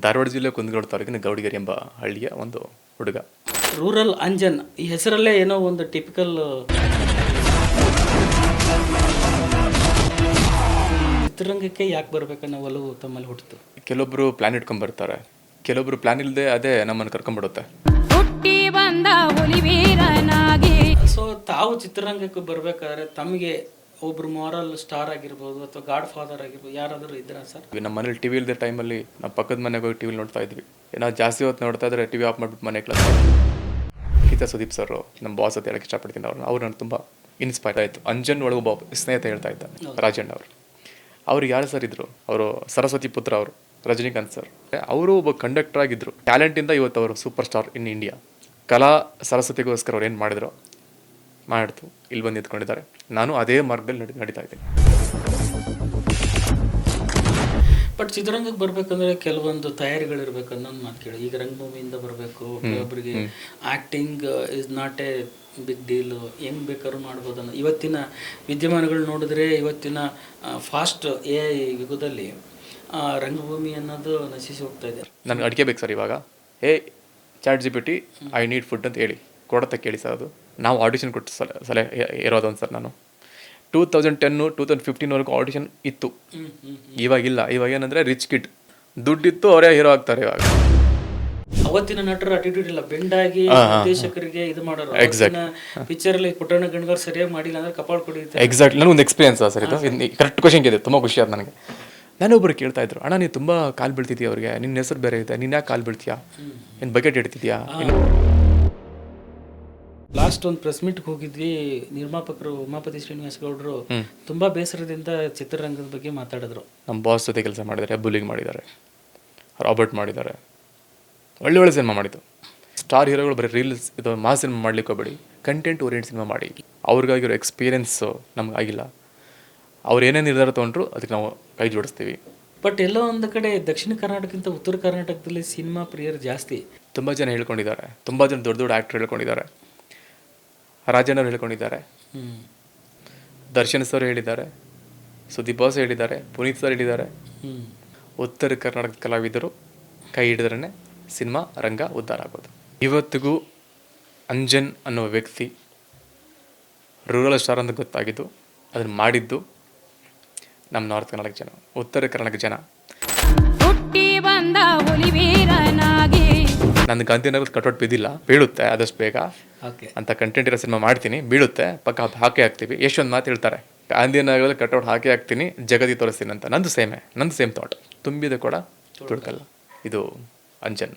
ಧಾರವಾಡ ಜಿಲ್ಲೆ ಕುಂದಗೋಳ ತಾಲೂಕಿನ ಗೌಡಿಗೆರೆ ಎಂಬ ಹಳ್ಳಿಯ ಒಂದು ಹುಡುಗ. ರೂರಲ್ ಅಂಜನ್ ಈ ಹೆಸರಲ್ಲೇ ಏನೋ ಒಂದು ಟಿಪಿಕಲ್ ಚಿತ್ರರಂಗಕ್ಕೆ ಯಾಕೆ ಬರ್ಬೇಕನ್ನೋ ಒಲವು ತಮ್ಮಲ್ಲಿ ಹುಟ್ಟಿತು? ಕೆಲವೊಬ್ರು ಪ್ಲಾನ್ ಇಟ್ಕೊಂಡ್ ಬರ್ತಾರೆ, ಕೆಲವೊಬ್ರು ಪ್ಲಾನ್ ಇಲ್ಲದೆ ಅದೇ ನಮ್ಮನ್ನು ಕರ್ಕೊಂಡ್ಬಿಡುತ್ತೆ. ಸೊ ತಾವು ಚಿತ್ರರಂಗಕ್ಕೆ ಬರ್ಬೇಕಾದ್ರೆ ತಮಗೆ ಒಬ್ರು ಮಾರಲ್ ಸ್ಟಾರ್ ಆಗಿರ್ಬೋದು ಅಥವಾ ಗಾಡ್ ಫಾದರ್ ಆಗಿರ್ಬೋದು ಯಾರಾದರೂ ಇದ್ದೀರಾ ಸರ್? ನಮ್ಮ ಮನೇಲಿ ಟಿವಿ ಇಲ್ಲದೆ ಟೈಮಲ್ಲಿ ನಾವು ಪಕ್ಕದ ಮನೆಗೆ ಹೋಗಿ ಟಿವಿ ನೋಡ್ತಾ ಇದ್ವಿ. ನಾವು ಜಾಸ್ತಿ ಹೊತ್ತು ನೋಡ್ತಾ ಇದ್ರೆ ಟಿವಿ ಆಫ್ ಮಾಡಿಬಿಟ್ಟು ಮನೆ ಕ್ಲಾಸ್ ಗೀತಾ ಸುದೀಪ್ ಸರ್ ನಮ್ಮ ಬಾಸ್ ಅಂತ ಹೇಳಕ್ಕೆ ಇಷ್ಟಪಡ್ತೀನಿ. ಅವ್ರು ನನಗೆ ತುಂಬ ಇನ್ಸ್ಪೈರ್ ಆಯಿತು. ಅಂಜನ್ ಒಳಗೊಬ್ಬ ಸ್ನೇಹಿತ ಹೇಳ್ತಾ ಇದ್ದ ರಾಜಣ್ಣ ಅವರು ಯಾರು ಸರ್ ಇದ್ರು, ಅವರು ಸರಸ್ವತಿ ಪುತ್ರ, ಅವರು ರಜನಿಕಾಂತ್ ಸರ್. ಅವರು ಒಬ್ಬ ಕಂಡಕ್ಟರ್ ಆಗಿದ್ದರು. ಟ್ಯಾಲೆಂಟಿಂದ ಇವತ್ತು ಅವರು ಸೂಪರ್ ಸ್ಟಾರ್ ಇನ್ ಇಂಡಿಯಾ. ಕಲಾ ಸರಸ್ವತಿಗೋಸ್ಕರ ಅವ್ರು ಏನು ಮಾಡಿದ್ರು ಮಾಡ್ತು, ಇಲ್ಲಿ ಬಂದು ನಿಂತ್ಕೊಂಡಿದ್ದಾರೆ. ನಾನು ಅದೇ ಮಾರ್ಗದಲ್ಲಿ ನಡೀತಾ ಇದ್ದೀನಿ. ಬಟ್ ಚಿತ್ರರಂಗಕ್ಕೆ ಬರ್ಬೇಕಂದ್ರೆ ಕೆಲವೊಂದು ತಯಾರಿಗಳಿರ್ಬೇಕು ಅನ್ನೋದು ಮಾತು ಕೇಳಿ. ಈಗ ರಂಗಭೂಮಿಯಿಂದ ಬರಬೇಕು, ಒಬ್ಬರಿಗೆ acting is not a big deal, ಹೆಂಗೆ ಬೇಕಾದ್ರೂ ಮಾಡ್ಬೋದು ಅನ್ನೋ ಇವತ್ತಿನ ವಿದ್ಯಮಾನಗಳು ನೋಡಿದ್ರೆ, ಇವತ್ತಿನ ಫಾಸ್ಟ್ AI ಯುಗದಲ್ಲಿ ರಂಗಭೂಮಿ ಅನ್ನೋದು ನಶಿಸಿ ಹೋಗ್ತಾ ಇದೆ. ನನಗೆ ಅಡಿಕೆ ಬೇಕು ಸರ್ ಇವಾಗ, ChatGPT ಐ ನೀಡ್ ಫುಡ್ ಅಂತ ಹೇಳಿ ಕೊಡತ್ತೆ, ಕೇಳಿ ಸರ್. ಅದು ನಾವು ಆಡಿಷನ್ ಕೊಟ್ಟು ಸಲ ಇರೋದೊಂದು ಸರ್. ನಾನು 2010 2015ವರೆಗೂ ಆಡಿಷನ್ ಇತ್ತು, ಇವಾಗಿಲ್ಲ. ಇವಾಗ ಏನಂದರೆ ರಿಚ್ ಕಿಡ್, ದುಡ್ಡಿತ್ತು ಅವರೇ ಹೀರೋ ಆಗ್ತಾರೆ ಇವಾಗ. ಅವತ್ತಿನ ನಟರು ಅಟಿಟ್ಯೂಡ್ ಇಲ್ಲ, ಬೆಂಡಾಗಿ ನಿರ್ದೇಶಕರಿಗೆ ಇದು ಮಾಡೋರು. ಪಿಕ್ಚರ್ ಅಲ್ಲಿ ಪುಟ್ಟಣ್ಣ ಗಣಗಾರ್ ಸರಿಯಾಗಿ ಮಾಡಿಲ್ಲ ಅಂದ್ರೆ ಕಪಾಳ ಕೊಡುತ್ತೆ. ಎಕ್ಸಾಕ್ಟ್ ನನಗೊಂದು ಎಕ್ಸ್ಪೀರಿಯನ್ಸ್ ಸರ್ ಇದು. ಕರೆಕ್ಟ್ ಕ್ವಶನ್ ಇದೆ, ತುಂಬ ಖುಷಿ ಆಯ್ತು ನನಗೆ. ನಾನೊಬ್ಬರು ಕೇಳ್ತಾ ಇದ್ರು, ಅಣ್ಣ ನೀನು ತುಂಬ ಕಾಲು ಬೀಳ್ತಿದ್ಯಾ ಅವ್ರಿಗೆ, ನಿನ್ನ ಹೆಸರು ಬೇರೆ ಇದೆ, ನೀನು ಯಾಕೆ ಕಾಲು ಬೀಳ್ತೀಯಾ, ಏನು ಬಕೆಟ್ ಇಡ್ತಿದ್ಯಾ? ಲಾಸ್ಟ್ ಒಂದು ಪ್ರೆಸ್ ಮೀಟ್ಗೆ ಹೋಗಿದ್ವಿ, ನಿರ್ಮಾಪಕರು ಉಮಾಪತಿ ಶ್ರೀನಿವಾಸ್ ಗೌಡರು ತುಂಬಾ ಬೇಸರದಿಂದ ಚಿತ್ರರಂಗದ ಬಗ್ಗೆ ಮಾತಾಡಿದ್ರು. ನಮ್ಮ ಬಾಸ್ ಜೊತೆ ಕೆಲಸ ಮಾಡಿದ್ದಾರೆ, ಬುಲ್ಲಿಂಗ್ ಮಾಡಿದ್ದಾರೆ, ರಾಬರ್ಟ್ ಮಾಡಿದ್ದಾರೆ, ಒಳ್ಳೆ ಸಿನಿಮಾ ಮಾಡಿದ್ದು. ಸ್ಟಾರ್ ಹೀರೋಗಳು ಬರೀ ರೀಲ್ಸ್ ಇದು ಮಾಸ್ ಸಿನಿಮಾ ಮಾಡ್ಲಿಕ್ಕೆ ಹೋಗ್ಬೇಡಿ, ಕಂಟೆಂಟ್ ಓರಿಯೆಂಟ್ ಸಿನಿಮಾ ಮಾಡಿ. ಅವ್ರಿಗಾಗಿರೋ ಎಕ್ಸ್ಪೀರಿಯೆನ್ಸು ನಮ್ಗೆ ಆಗಿಲ್ಲ. ಅವ್ರು ಏನೇ ನಿರ್ಧಾರ ತೊಗೊಂಡ್ರು ಅದಕ್ಕೆ ನಾವು ಕೈ ಜೋಡಿಸ್ತೀವಿ. ಬಟ್ ಎಲ್ಲೋ ಒಂದು ಕಡೆ ದಕ್ಷಿಣ ಕರ್ನಾಟಕಕ್ಕಿಂತ ಉತ್ತರ ಕರ್ನಾಟಕದಲ್ಲಿ ಸಿನಿಮಾ ಪ್ರಿಯರು ಜಾಸ್ತಿ. ತುಂಬ ಜನ ಹೇಳ್ಕೊಂಡಿದ್ದಾರೆ, ತುಂಬ ಜನ ದೊಡ್ಡ ದೊಡ್ಡ ಆ್ಯಕ್ಟರ್ ಹೇಳ್ಕೊಂಡಿದ್ದಾರೆ. ರಾಜಣ್ಣವ್ರು ಹೇಳ್ಕೊಂಡಿದ್ದಾರೆ, ದರ್ಶನ್ ಸರ್ ಹೇಳಿದ್ದಾರೆ, ಸುದೀಪ್ ಬಾಸ್ ಹೇಳಿದ್ದಾರೆ, ಪುನೀತ್ ಸರ್ ಹೇಳಿದ್ದಾರೆ. ಉತ್ತರ ಕರ್ನಾಟಕದ ಕಲಾವಿದರು ಕೈ ಹಿಡಿದ್ರೇ ಸಿನಿಮಾ ರಂಗ ಉದ್ಧಾರ ಆಗೋದು. ಇವತ್ತಿಗೂ ಅಂಜನ್ ಅನ್ನೋ ವ್ಯಕ್ತಿ ರೂರಲ್ ಸ್ಟಾರ್ ಅಂತ ಗೊತ್ತಾಗಿದ್ದು, ಅದನ್ನು ಮಾಡಿದ್ದು ನಮ್ಮ ನಾರ್ತ್ ಕರ್ನಾಟಕ ಜನ, ಉತ್ತರ ಕರ್ನಾಟಕ ಜನ. ನನ್ನ ಗಾಂಧಿನಗರದ ಕಟೌಟ್ ಬಿದ್ದಿಲ್ಲ, ಬೀಳುತ್ತೆ ಆದಷ್ಟು ಬೇಗ ಅಂತ ಕಂಟೆಂಟ್ ಇರೋ ಸಿನಿಮಾ ಮಾಡ್ತೀನಿ. ಬೀಳುತ್ತೆ ಪಕ್ಕ ಹಾಕಿ ಹಾಕ್ತೀವಿ. ಎಷ್ಟೊಂದು ಮಾತು ಹೇಳ್ತಾರೆ, ಗಾಂಧಿನಗರದಲ್ಲಿ ಕಟೌಟ್ ಹಾಕಿ ಹಾಕ್ತೀನಿ, ಜಗತ್ತಿಗೆ ತೋರಿಸ್ತೀನಿ ಅಂತ. ನಂದು ಸೇಮ್ ಥಾಟ್. ತುಂಬಿದ ಕೂಡ ತುಡುಕಲ್ಲ. ಇದು ಅಂಜನ್.